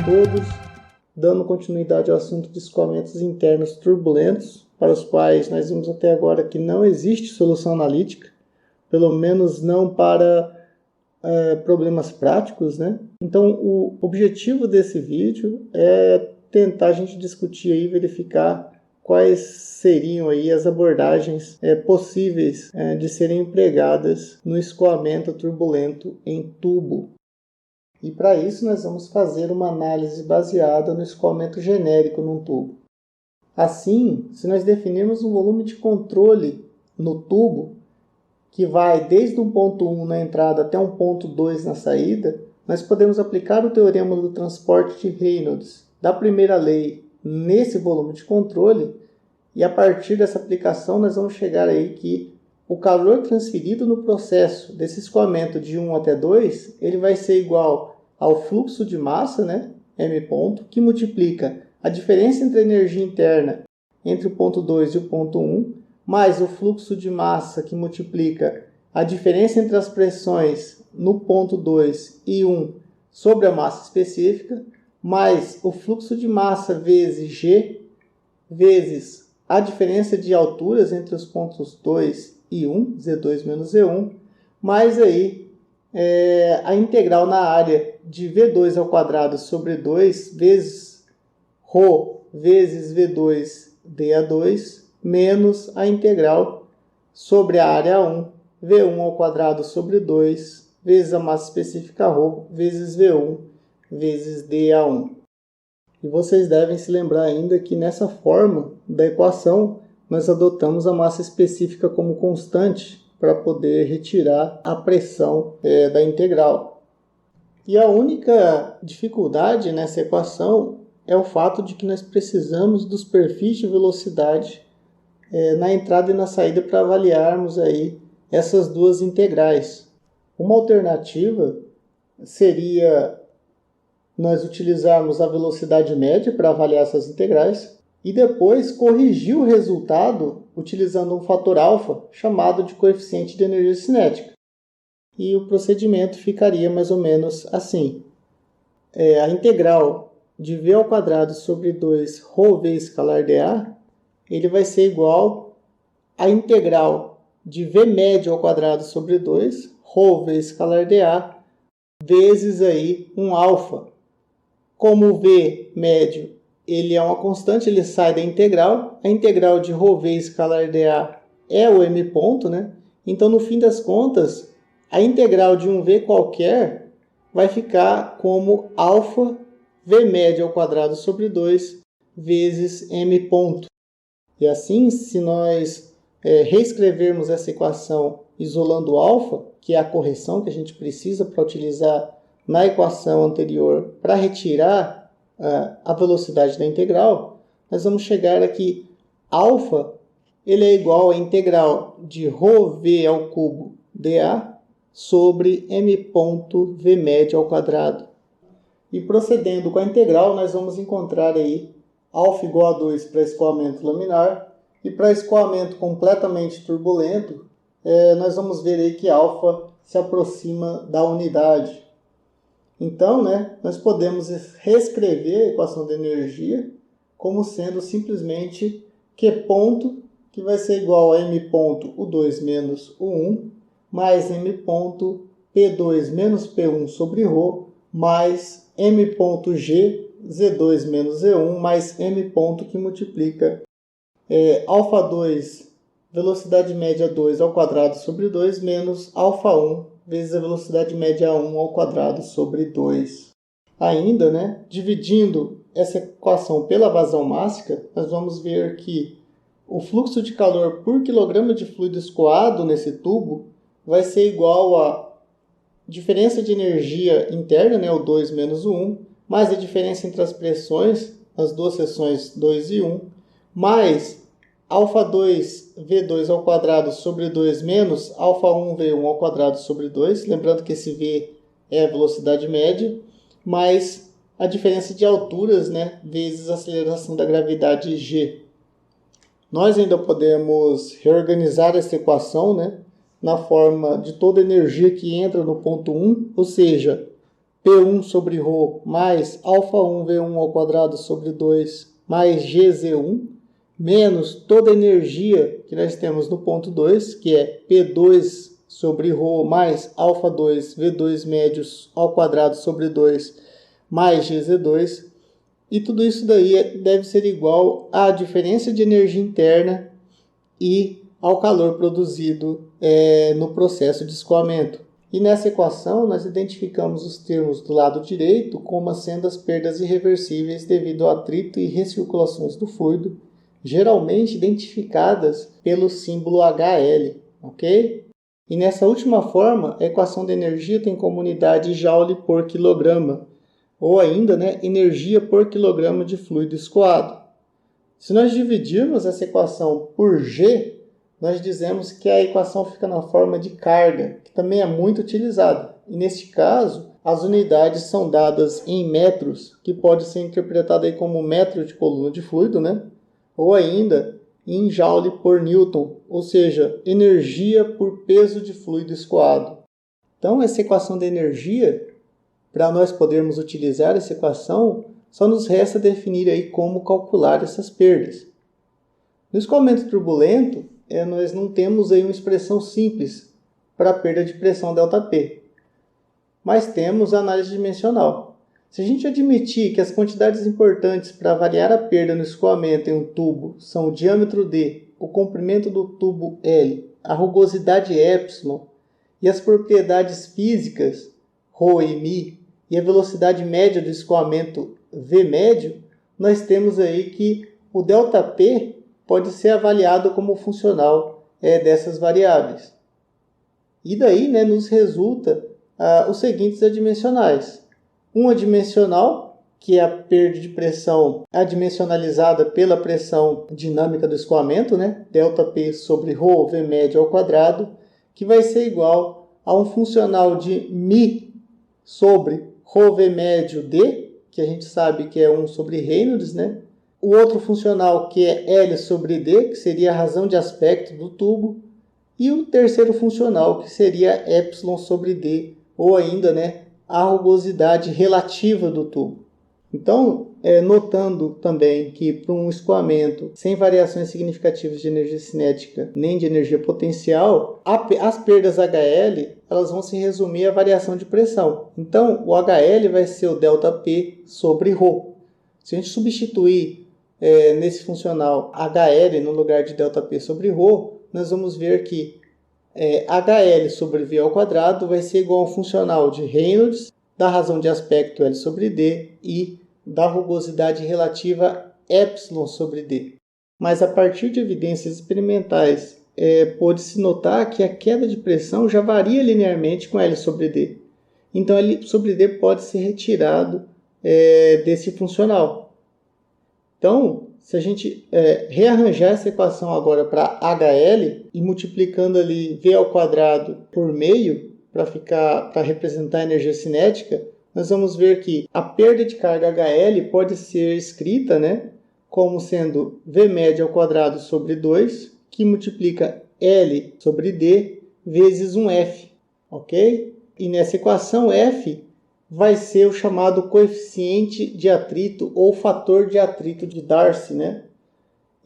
todos, dando continuidade ao assunto de escoamentos internos turbulentos, para os quais nós vimos até agora que não existe solução analítica, pelo menos não para problemas práticos, né? Então, o objetivo desse vídeo é tentar a gente discutir e verificar quais seriam aí as abordagens possíveis de serem empregadas no escoamento turbulento em tubo. E para isso nós vamos fazer uma análise baseada no escoamento genérico num tubo. Assim, se nós definirmos um volume de controle no tubo, que vai desde um ponto 1 na entrada até um ponto 2 na saída, nós podemos aplicar o teorema do transporte de Reynolds da primeira lei nesse volume de controle, e a partir dessa aplicação nós vamos chegar aí que o calor transferido no processo desse escoamento de 1 até 2, ele vai ser igual ao fluxo de massa, né, m ponto, que multiplica a diferença entre a energia interna entre o ponto 2 e o ponto 1, mais o fluxo de massa que multiplica a diferença entre as pressões no ponto 2 e 1 sobre a massa específica, mais o fluxo de massa vezes G, vezes a diferença de alturas entre os pontos 2 e 1, Z2 menos Z1, mais aí a integral na área de V2 ao quadrado sobre 2 vezes ρ vezes V2 dA2 menos a integral sobre a área 1, V1 ao quadrado sobre 2 vezes a massa específica ρ vezes V1 vezes dA1. E vocês devem se lembrar ainda que nessa forma da equação nós adotamos a massa específica como constante para poder retirar a pressão da integral. E a única dificuldade nessa equação é o fato de que nós precisamos dos perfis de velocidade na entrada e na saída para avaliarmos aí essas duas integrais. Uma alternativa seria nós utilizarmos a velocidade média para avaliar essas integrais e depois corrigir o resultado utilizando um fator alfa chamado de coeficiente de energia cinética. E o procedimento ficaria mais ou menos assim. A integral de V ao quadrado sobre 2 ρv escalar dA, ele vai ser igual à integral de V médio ao quadrado sobre 2 ρv escalar dA vezes aí um alfa. Como o V médio ele é uma constante, ele sai da integral. A integral de ρv escalar dA é o m ponto, né? Então, no fim das contas, a integral de um V qualquer vai ficar como alfa V médio ao quadrado sobre 2 vezes m ponto. E assim, se nós reescrevermos essa equação isolando alfa, que é a correção que a gente precisa para utilizar na equação anterior para retirar a velocidade da integral, nós vamos chegar aqui, alfa ele é igual à integral de ρv ao cubo dA sobre m ponto V médio ao quadrado. E procedendo com a integral, nós vamos encontrar aí alfa igual a 2 para escoamento laminar, e para escoamento completamente turbulento, nós vamos ver aí que alfa se aproxima da unidade. Então, nós podemos reescrever a equação de energia como sendo simplesmente Q ponto, que vai ser igual a m ponto U2 menos U1, mais m ponto P2 menos P1 sobre ρ, mais m ponto G, Z2 menos Z1, mais m ponto que multiplica alfa 2, velocidade média 2 ao quadrado sobre 2, menos alfa 1, vezes a velocidade média 1 ao quadrado sobre 2. Ainda, dividindo essa equação pela vazão mássica, nós vamos ver que o fluxo de calor por quilograma de fluido escoado nesse tubo vai ser igual a diferença de energia interna, o 2 menos o 1, mais a diferença entre as pressões, as duas seções 2 e 1, mais alfa 2 V2 ao quadrado sobre 2 menos alfa 1 V1 ao quadrado sobre 2, lembrando que esse V é a velocidade média, mais a diferença de alturas, vezes a aceleração da gravidade G. Nós ainda podemos reorganizar essa equação, na forma de toda a energia que entra no ponto 1, ou seja, P1 sobre ρ mais α1V1 ao quadrado sobre 2 mais GZ1, menos toda a energia que nós temos no ponto 2, que é P2 sobre ρ mais α2V2 médios ao quadrado sobre 2 mais GZ2. E tudo isso daí deve ser igual à diferença de energia interna e ao calor produzido no processo de escoamento. E nessa equação nós identificamos os termos do lado direito como sendo as perdas irreversíveis devido ao atrito e recirculações do fluido, geralmente identificadas pelo símbolo HL, ok? E nessa última forma, a equação de energia tem como unidade Joule por quilograma, ou ainda, energia por quilograma de fluido escoado. Se nós dividirmos essa equação por G, nós dizemos que a equação fica na forma de carga, que também é muito utilizada. E neste caso, as unidades são dadas em metros, que pode ser interpretado aí como metro de coluna de fluido, ou ainda em joule por newton, ou seja, energia por peso de fluido escoado. Então, essa equação de energia, para nós podermos utilizar essa equação, só nos resta definir aí como calcular essas perdas. No escoamento turbulento, nós não temos aí uma expressão simples para a perda de pressão ΔP, mas temos a análise dimensional. Se a gente admitir que as quantidades importantes para avaliar a perda no escoamento em um tubo são o diâmetro D, o comprimento do tubo L, a rugosidade ε e as propriedades físicas ρ e μ e a velocidade média do escoamento V médio, nós temos aí que o ΔP pode ser avaliado como funcional dessas variáveis. E daí nos resulta os seguintes adimensionais. Um adimensional, que é a perda de pressão adimensionalizada pela pressão dinâmica do escoamento, ΔP sobre ρ V médio ao quadrado, que vai ser igual a um funcional de μ sobre ρ V médio D, que a gente sabe que é 1 sobre Reynolds, O outro funcional que é L sobre D, que seria a razão de aspecto do tubo. E o terceiro funcional, que seria ε sobre D, ou ainda a rugosidade relativa do tubo. Então, notando também que para um escoamento sem variações significativas de energia cinética nem de energia potencial, as perdas HL elas vão se resumir à variação de pressão. Então, o HL vai ser o ΔP sobre ρ. Se a gente substituir nesse funcional HL no lugar de ΔP sobre ρ, nós vamos ver que HL sobre V ao quadrado vai ser igual ao funcional de Reynolds, da razão de aspecto L sobre D e da rugosidade relativa ε sobre D. Mas a partir de evidências experimentais, pode-se notar que a queda de pressão já varia linearmente com L sobre D. Então, L sobre D pode ser retirado desse funcional. Então, se a gente rearranjar essa equação agora para HL e multiplicando ali V ao quadrado por meio para representar a energia cinética, nós vamos ver que a perda de carga HL pode ser escrita como sendo V médio ao quadrado sobre 2, que multiplica L sobre D vezes um F, ok? E nessa equação F vai ser o chamado coeficiente de atrito ou fator de atrito de Darcy,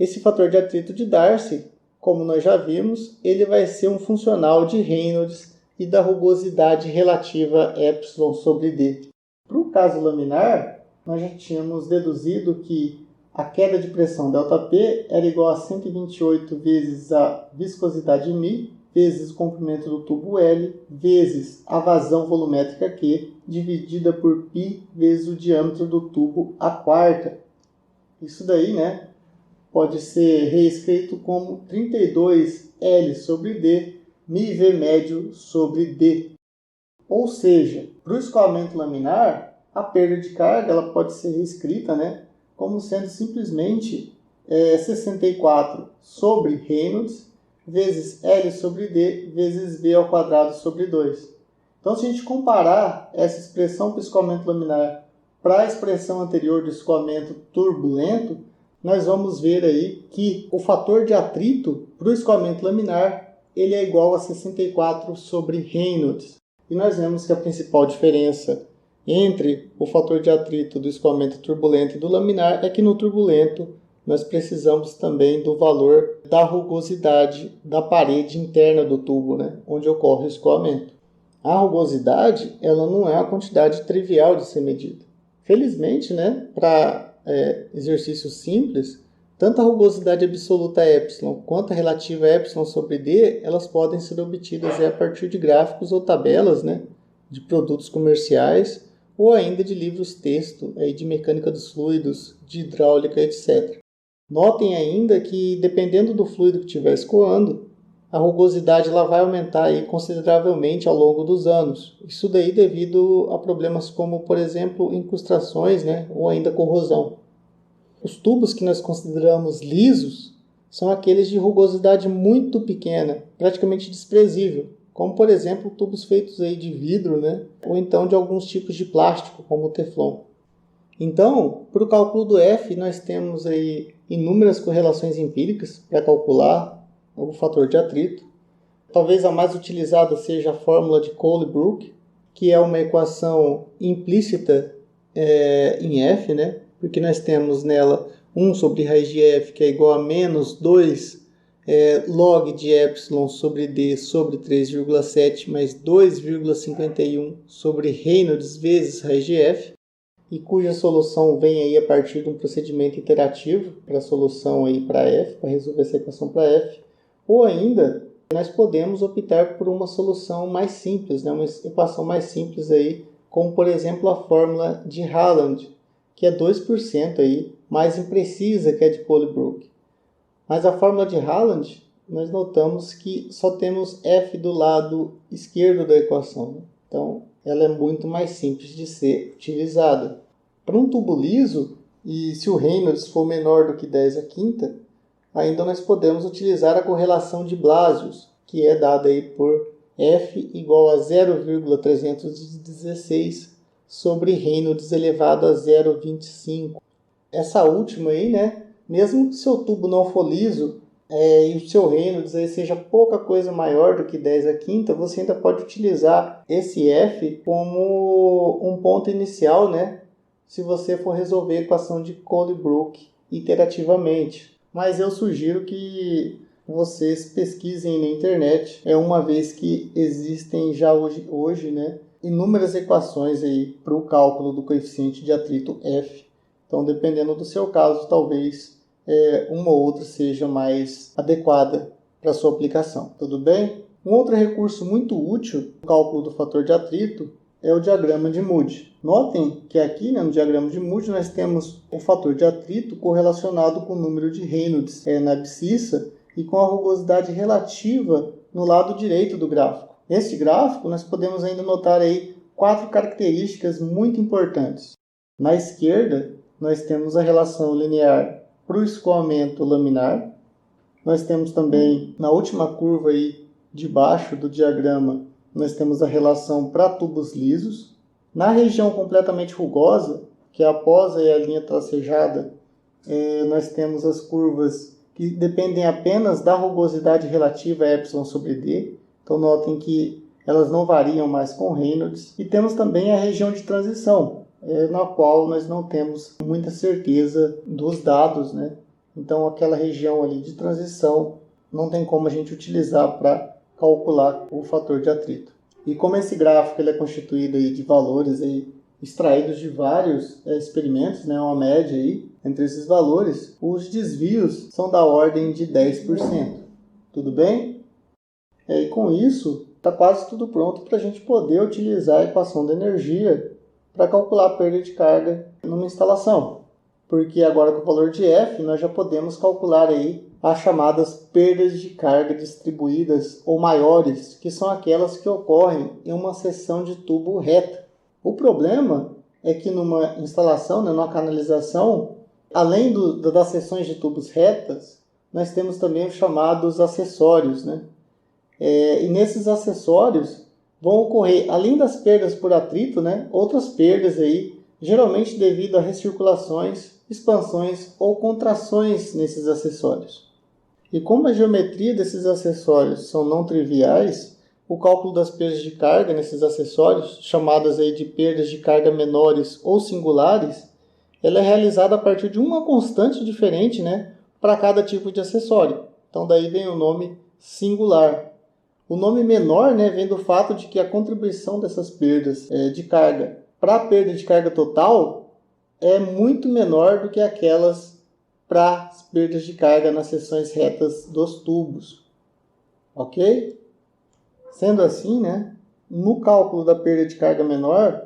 Esse fator de atrito de Darcy, como nós já vimos, ele vai ser um funcional de Reynolds e da rugosidade relativa ε sobre D. Para o caso laminar, nós já tínhamos deduzido que a queda de pressão ΔP era igual a 128 vezes a viscosidade μ, vezes o comprimento do tubo L, vezes a vazão volumétrica Q, dividida por π vezes o diâmetro do tubo a quarta. Isso daí, pode ser reescrito como 32 L sobre D, μV médio sobre D. Ou seja, para o escoamento laminar, a perda de carga ela pode ser reescrita como sendo simplesmente 64 sobre Reynolds vezes L sobre D vezes V ao quadrado sobre 2. Então, se a gente comparar essa expressão para o escoamento laminar para a expressão anterior do escoamento turbulento, nós vamos ver aí que o fator de atrito para o escoamento laminar ele é igual a 64 sobre Reynolds. E nós vemos que a principal diferença entre o fator de atrito do escoamento turbulento e do laminar é que no turbulento nós precisamos também do valor da rugosidade da parede interna do tubo, né, onde ocorre o escoamento. A rugosidade ela não é uma quantidade trivial de ser medida. Felizmente, né, para exercícios simples, tanto a rugosidade absoluta ε quanto a relativa ε sobre d, elas podem ser obtidas a partir de gráficos ou tabelas, né, de produtos comerciais ou ainda de livros-texto de mecânica dos fluidos, de hidráulica, etc. Notem ainda que, dependendo do fluido que estiver escoando, a rugosidade ela vai aumentar consideravelmente ao longo dos anos. Isso daí devido a problemas como, por exemplo, incrustações, né, ou ainda corrosão. Os tubos que nós consideramos lisos são aqueles de rugosidade muito pequena, praticamente desprezível, como, por exemplo, tubos feitos de vidro, né, ou então de alguns tipos de plástico, como o teflon. Então, para o cálculo do F, nós temos inúmeras correlações empíricas para calcular o fator de atrito. Talvez a mais utilizada seja a fórmula de Colebrook, que é uma equação implícita em F, né? Porque nós temos nela 1 sobre raiz de F, que é igual a menos 2 log de epsilon sobre d sobre 3,7 mais 2,51 sobre Reynolds vezes raiz de F, e cuja solução vem a partir de um procedimento iterativo para a solução para F, para resolver essa equação para F. Ou ainda, nós podemos optar por uma solução mais simples, né? Uma equação mais simples, como por exemplo a fórmula de Haaland, que é 2% mais imprecisa que a de Colebrook. Mas a fórmula de Haaland, nós notamos que só temos F do lado esquerdo da equação, né? Então, ela é muito mais simples de ser utilizada. Para um tubo liso, e se o Reynolds for menor do que 10 a quinta, ainda nós podemos utilizar a correlação de Blasius, que é dada por F igual a 0,316 sobre Reynolds elevado a 0,25. Essa última né, mesmo que seu tubo não for liso, e o seu Reynolds seja pouca coisa maior do que 10 a quinta, você ainda pode utilizar esse F como um ponto inicial, né, se você for resolver a equação de Colebrook iterativamente. Mas eu sugiro que vocês pesquisem na internet, uma vez que existem já hoje né, inúmeras equações para o cálculo do coeficiente de atrito F. Então, dependendo do seu caso, talvez uma ou outra seja mais adequada para a sua aplicação. Tudo bem? Um outro recurso muito útil no cálculo do fator de atrito é o diagrama de Moody. Notem que aqui, né, no diagrama de Moody, nós temos o fator de atrito correlacionado com o número de Reynolds na abscissa e com a rugosidade relativa no lado direito do gráfico. Nesse gráfico, nós podemos ainda notar 4 características muito importantes. Na esquerda, nós temos a relação linear para o escoamento laminar. Nós temos também, na última curva de baixo do diagrama, nós temos a relação para tubos lisos. Na região completamente rugosa, que é após a linha tracejada, nós temos as curvas que dependem apenas da rugosidade relativa ε sobre d. Então, notem que elas não variam mais com Reynolds. E temos também a região de transição, na qual nós não temos muita certeza dos dados, né? Então, aquela região ali de transição não tem como a gente utilizar para calcular o fator de atrito. E como esse gráfico ele é constituído de valores extraídos de vários experimentos, né, uma média entre esses valores, os desvios são da ordem de 10%. Tudo bem? E com isso, está quase tudo pronto para a gente poder utilizar a equação da energia para calcular a perda de carga numa instalação. Porque agora com o valor de F, nós já podemos calcular as chamadas perdas de carga distribuídas ou maiores, que são aquelas que ocorrem em uma seção de tubo reta. O problema é que numa instalação, numa canalização, além das seções de tubos retas, nós temos também os chamados acessórios, né? E nesses acessórios vão ocorrer, além das perdas por atrito, né, outras perdas geralmente devido a recirculações, expansões ou contrações nesses acessórios. E como a geometria desses acessórios são não triviais, o cálculo das perdas de carga nesses acessórios, chamadas aí de perdas de carga menores ou singulares, ela é realizada a partir de uma constante diferente, né, para cada tipo de acessório. Então daí vem o nome singular. O nome menor, né, vem do fato de que a contribuição dessas perdas de carga para a perda de carga total é muito menor do que aquelas para as perdas de carga nas seções retas dos tubos. Ok? Sendo assim, né, no cálculo da perda de carga menor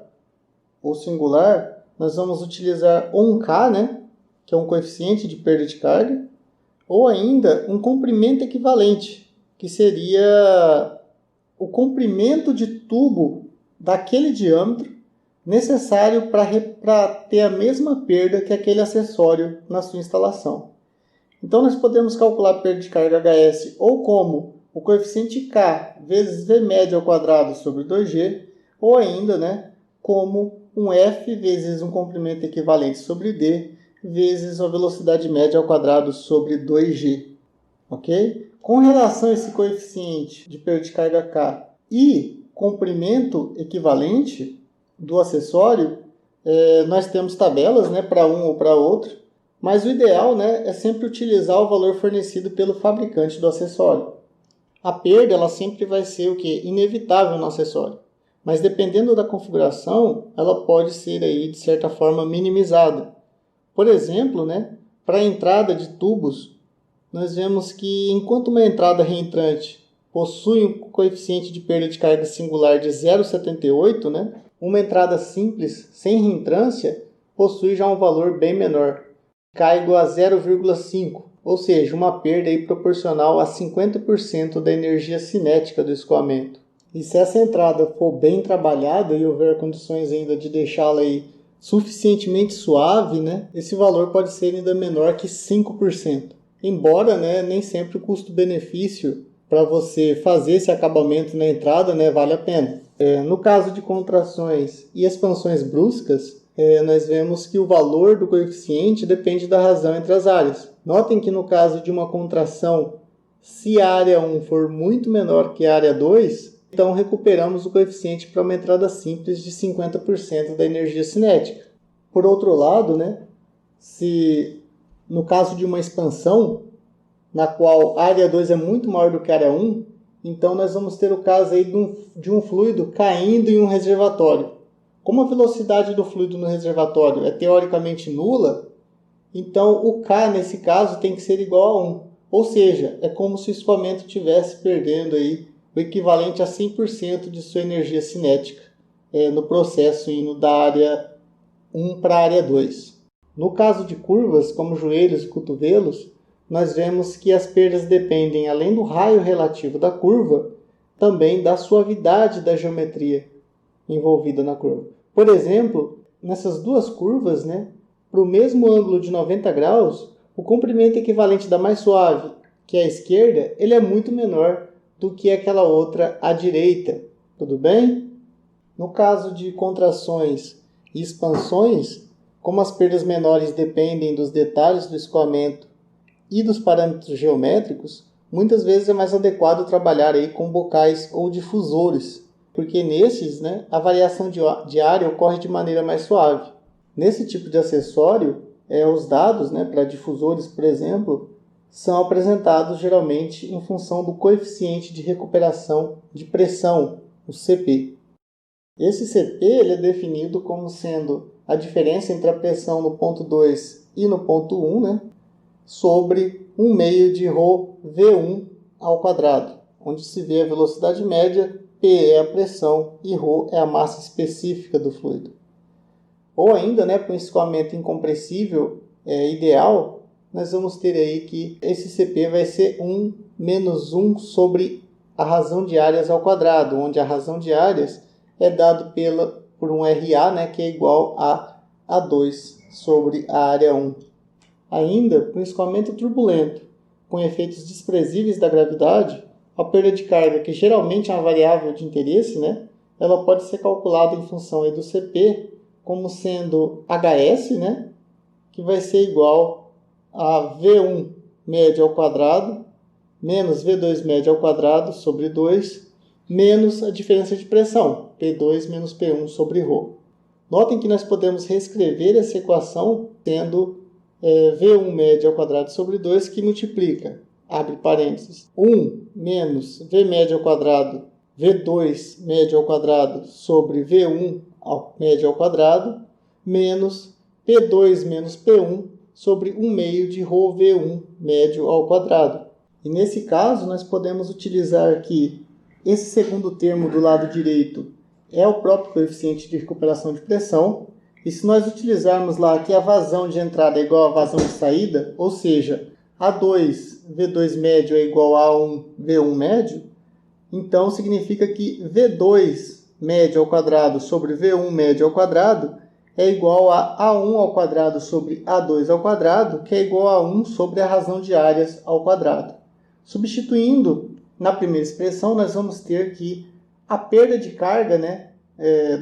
ou singular, nós vamos utilizar ou um K, né, que é um coeficiente de perda de carga, ou ainda um comprimento equivalente, que seria o comprimento de tubo daquele diâmetro necessário para ter a mesma perda que aquele acessório na sua instalação. Então nós podemos calcular a perda de carga HS ou como o coeficiente K vezes V médio ao quadrado sobre 2G, ou ainda, né, como um F vezes um comprimento equivalente sobre D vezes a velocidade média ao quadrado sobre 2G. Ok? Com relação a esse coeficiente de perda de carga K e comprimento equivalente do acessório, nós temos tabelas, né, para um ou para outro, mas o ideal, né, é sempre utilizar o valor fornecido pelo fabricante do acessório. A perda ela sempre vai ser o que? Inevitável no acessório. Mas dependendo da configuração, ela pode ser aí, de certa forma minimizada. Por exemplo, né, para a entrada de tubos, nós vemos que enquanto uma entrada reentrante possui um coeficiente de perda de carga singular de 0,78, né, uma entrada simples sem reentrância possui já um valor bem menor, K igual a 0,5. Ou seja, uma perda aí proporcional a 50% da energia cinética do escoamento. E se essa entrada for bem trabalhada e houver condições ainda de deixá-la aí suficientemente suave, né, esse valor pode ser ainda menor que 5%. Embora, né, nem sempre o custo-benefício para você fazer esse acabamento na entrada, né, vale a pena. No caso de contrações e expansões bruscas, nós vemos que o valor do coeficiente depende da razão entre as áreas. Notem que no caso de uma contração, se a área 1 for muito menor que a área 2, então recuperamos o coeficiente para uma entrada simples de 50% da energia cinética. Por outro lado, né, se no caso de uma expansão, na qual a área 2 é muito maior do que a área 1, então nós vamos ter o caso aí de um fluido caindo em um reservatório. Como a velocidade do fluido no reservatório é teoricamente nula, então o K nesse caso tem que ser igual a 1. Ou seja, é como se o escoamento estivesse perdendo aí o equivalente a 100% de sua energia cinética no processo indo da área 1 para a área 2. No caso de curvas, como joelhos e cotovelos, nós vemos que as perdas dependem, além do raio relativo da curva, também da suavidade da geometria envolvida na curva. Por exemplo, nessas duas curvas, né, para o mesmo ângulo de 90 graus, o comprimento equivalente da mais suave, que é a esquerda, ele é muito menor do que aquela outra à direita. Tudo bem? No caso de contrações e expansões, como as perdas menores dependem dos detalhes do escoamento e dos parâmetros geométricos, muitas vezes é mais adequado trabalhar aí com bocais ou difusores, porque nesses, né, a variação de área ocorre de maneira mais suave. Nesse tipo de acessório, os dados, né, para difusores, por exemplo, são apresentados geralmente em função do coeficiente de recuperação de pressão, o CP. Esse CP ele é definido como sendo a diferença entre a pressão no ponto 2 e no ponto 1, né, sobre 1 meio de ρV1 ao quadrado, onde se vê a velocidade média, P é a pressão e ρ é a massa específica do fluido. Ou ainda, né, para um escoamento incompressível ideal, nós vamos ter aí que esse CP vai ser 1 menos 1 sobre a razão de áreas ao quadrado, onde a razão de áreas é dado por um RA, né, que é igual a A2 sobre a área 1. Ainda, para um escoamento turbulento, com efeitos desprezíveis da gravidade, a perda de carga, que geralmente é uma variável de interesse, né, ela pode ser calculada em função aí do CP, como sendo HS, né, que vai ser igual a V1 média ao quadrado, menos V2 média ao quadrado sobre 2, menos a diferença de pressão, P2 menos P1 sobre ρ. Notem que nós podemos reescrever essa equação tendo V1 médio ao quadrado sobre 2 que multiplica, abre parênteses, 1 menos V médio ao quadrado, V2 médio ao quadrado sobre V1 médio ao quadrado, menos P2 menos P1 sobre 1 meio de ρ V1 médio ao quadrado. E nesse caso, nós podemos utilizar que esse segundo termo do lado direito é o próprio coeficiente de recuperação de pressão. E se nós utilizarmos lá que a vazão de entrada é igual à vazão de saída, ou seja, A2 V2 médio é igual a A1 V1 médio, então significa que V2 médio ao quadrado sobre V1 médio ao quadrado é igual a A1 ao quadrado sobre A2 ao quadrado, que é igual a 1 sobre a razão de áreas ao quadrado. Substituindo na primeira expressão, nós vamos ter que a perda de carga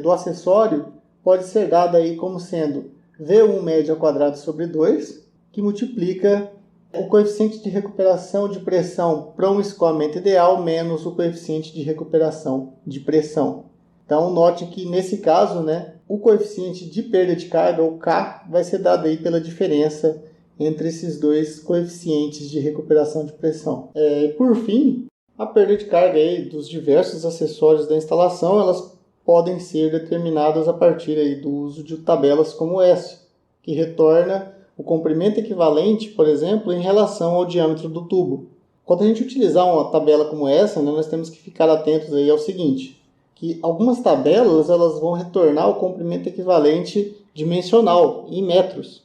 do acessório pode ser dada aí como sendo V1 médio ao quadrado sobre 2, que multiplica o coeficiente de recuperação de pressão para um escoamento ideal menos o coeficiente de recuperação de pressão. Então, note que nesse caso, o coeficiente de perda de carga, o K, vai ser dado aí pela diferença entre esses dois coeficientes de recuperação de pressão. Por fim, a perda de carga aí dos diversos acessórios da instalação, elas podem ser determinadas a partir aí do uso de tabelas como essa, que retorna o comprimento equivalente, por exemplo, em relação ao diâmetro do tubo. Quando a gente utilizar uma tabela como essa, nós temos que ficar atentos aí ao seguinte, que algumas tabelas elas vão retornar o comprimento equivalente dimensional em metros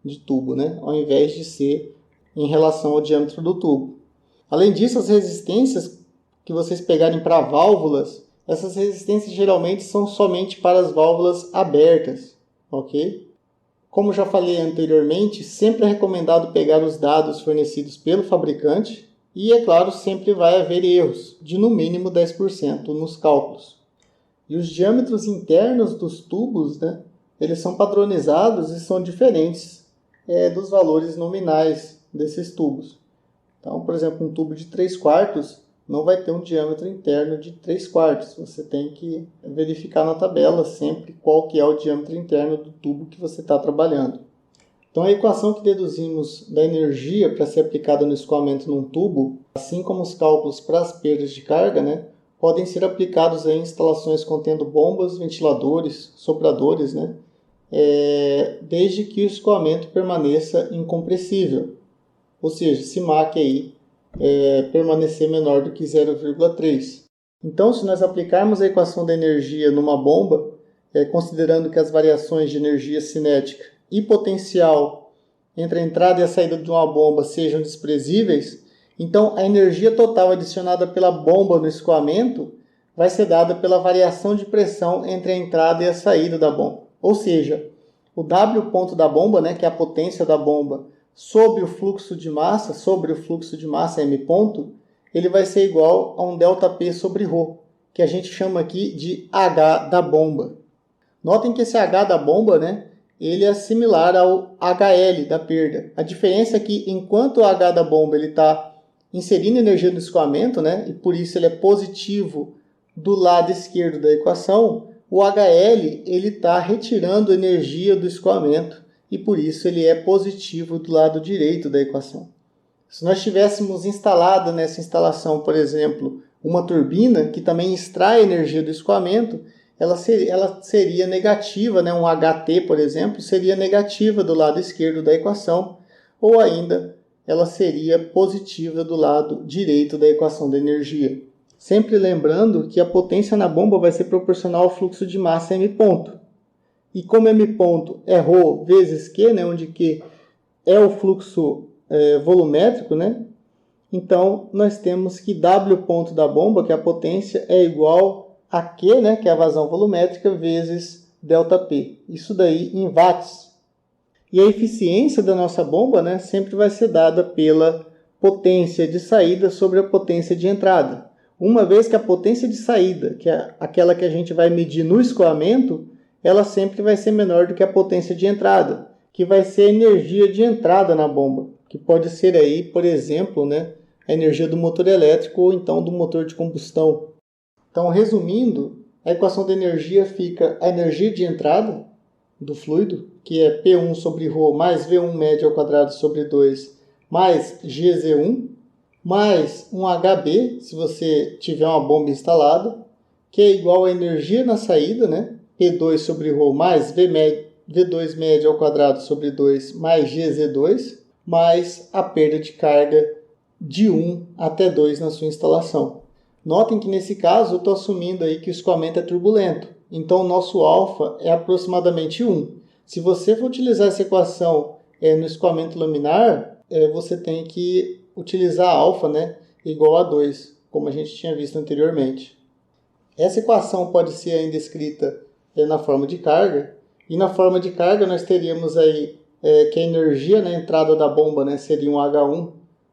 de tubo, ao invés de ser em relação ao diâmetro do tubo. Além disso, as resistências que vocês pegarem para válvulas, essas resistências geralmente são somente para as válvulas abertas, ok? Como já falei anteriormente, sempre é recomendado pegar os dados fornecidos pelo fabricante e, é claro, sempre vai haver erros, de no mínimo 10% nos cálculos. E os diâmetros internos dos tubos, eles são padronizados e são diferentes dos valores nominais desses tubos. Então, por exemplo, um tubo de 3/4 não vai ter um diâmetro interno de 3/4. Você tem que verificar na tabela sempre qual que é o diâmetro interno do tubo que você está trabalhando. Então, a equação que deduzimos da energia para ser aplicada no escoamento num tubo, assim como os cálculos para as perdas de carga, podem ser aplicados em instalações contendo bombas, ventiladores, sopradores, desde que o escoamento permaneça incompressível. Ou seja, se MAC aí permanecer menor do que 0,3. Então, se nós aplicarmos a equação da energia numa bomba, considerando que as variações de energia cinética e potencial entre a entrada e a saída de uma bomba sejam desprezíveis, então a energia total adicionada pela bomba no escoamento vai ser dada pela variação de pressão entre a entrada e a saída da bomba. Ou seja, o W ponto da bomba, que é a potência da bomba, sobre o fluxo de massa M ponto, ele vai ser igual a um ΔP sobre ρ, que a gente chama aqui de H da bomba. Notem que esse H da bomba, ele é similar ao HL da perda. A diferença é que enquanto o H da bomba está inserindo energia no escoamento, e por isso ele é positivo do lado esquerdo da equação, o HL está retirando energia do escoamento e por isso ele é positivo do lado direito da equação. Se nós tivéssemos instalado nessa instalação, por exemplo, uma turbina que também extrai energia do escoamento, ela seria negativa, um HT, por exemplo, seria negativa do lado esquerdo da equação, ou ainda ela seria positiva do lado direito da equação da energia. Sempre lembrando que a potência na bomba vai ser proporcional ao fluxo de massa M ponto. E como M ponto é ρ vezes Q, onde Q é o fluxo volumétrico, então nós temos que W ponto da bomba, que é a potência, é igual a Q, que é a vazão volumétrica, vezes ΔP. Isso daí em watts. E a eficiência da nossa bomba sempre vai ser dada pela potência de saída sobre a potência de entrada. Uma vez que a potência de saída, que é aquela que a gente vai medir no escoamento, ela sempre vai ser menor do que a potência de entrada, que vai ser a energia de entrada na bomba, que pode ser aí, por exemplo, a energia do motor elétrico ou então do motor de combustão. Então, resumindo, a equação de energia fica a energia de entrada do fluido, que é P1 sobre ρ mais V1 média ao quadrado sobre 2 mais GZ1, mais um HB, se você tiver uma bomba instalada, que é igual à energia na saída, né? P2 sobre ρ mais V2 média ao quadrado sobre 2 mais GZ2, mais a perda de carga de 1 até 2 na sua instalação. Notem que nesse caso eu estou assumindo aí que o escoamento é turbulento. Então o nosso alfa é aproximadamente 1. Se você for utilizar essa equação no escoamento laminar, você tem que utilizar alfa, né, igual a 2, como a gente tinha visto anteriormente. Essa equação pode ser ainda escrita na forma de carga. E na forma de carga nós teríamos aí que a energia na entrada da bomba, né, seria um H1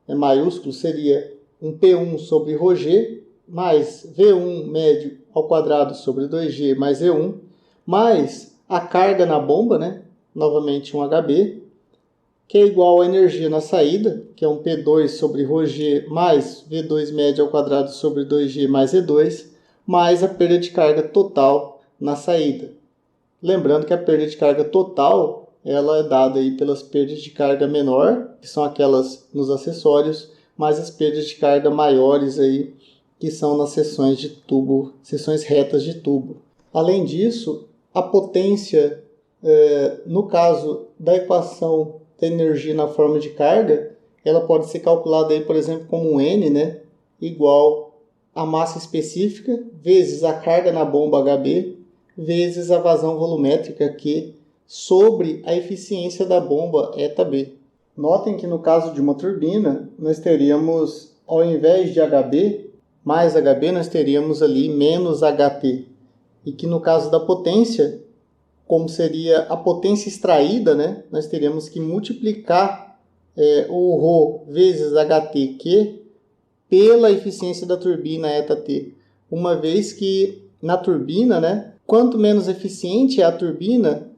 maiúsculo, seria um P1 sobre ρg, mais V1 médio ao quadrado sobre 2G mais E1, mais a carga na bomba, né? Novamente um HB, que é igual à energia na saída, que é um P2 sobre ρg mais V2 médio ao quadrado sobre 2G mais E2, mais a perda de carga total na saída. Lembrando que a perda de carga total ela é dada aí pelas perdas de carga menor, que são aquelas nos acessórios, mais as perdas de carga maiores aí, que são nas seções de tubo, seções retas de tubo. Além disso, a potência, no caso da equação da energia na forma de carga, ela pode ser calculada aí, por exemplo, como um N, né, igual a massa específica vezes a carga na bomba HB vezes a vazão volumétrica Q sobre a eficiência da bomba ETA-B. Notem que no caso de uma turbina, nós teríamos, ao invés de HB mais HB, nós teríamos ali menos HT. E que no caso da potência, como seria a potência extraída, né, nós teríamos que multiplicar o ρ vezes HTQ pela eficiência da turbina ETA-T. Uma vez que na turbina, né, quanto menos eficiente é a turbina,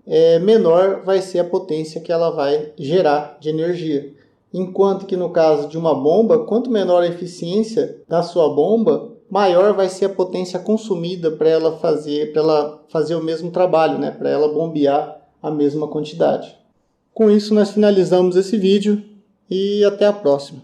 menor vai ser a potência que ela vai gerar de energia. Enquanto que no caso de uma bomba, quanto menor a eficiência da sua bomba, maior vai ser a potência consumida para ela fazer o mesmo trabalho, né? Para ela bombear a mesma quantidade. Com isso nós finalizamos esse vídeo e até a próxima.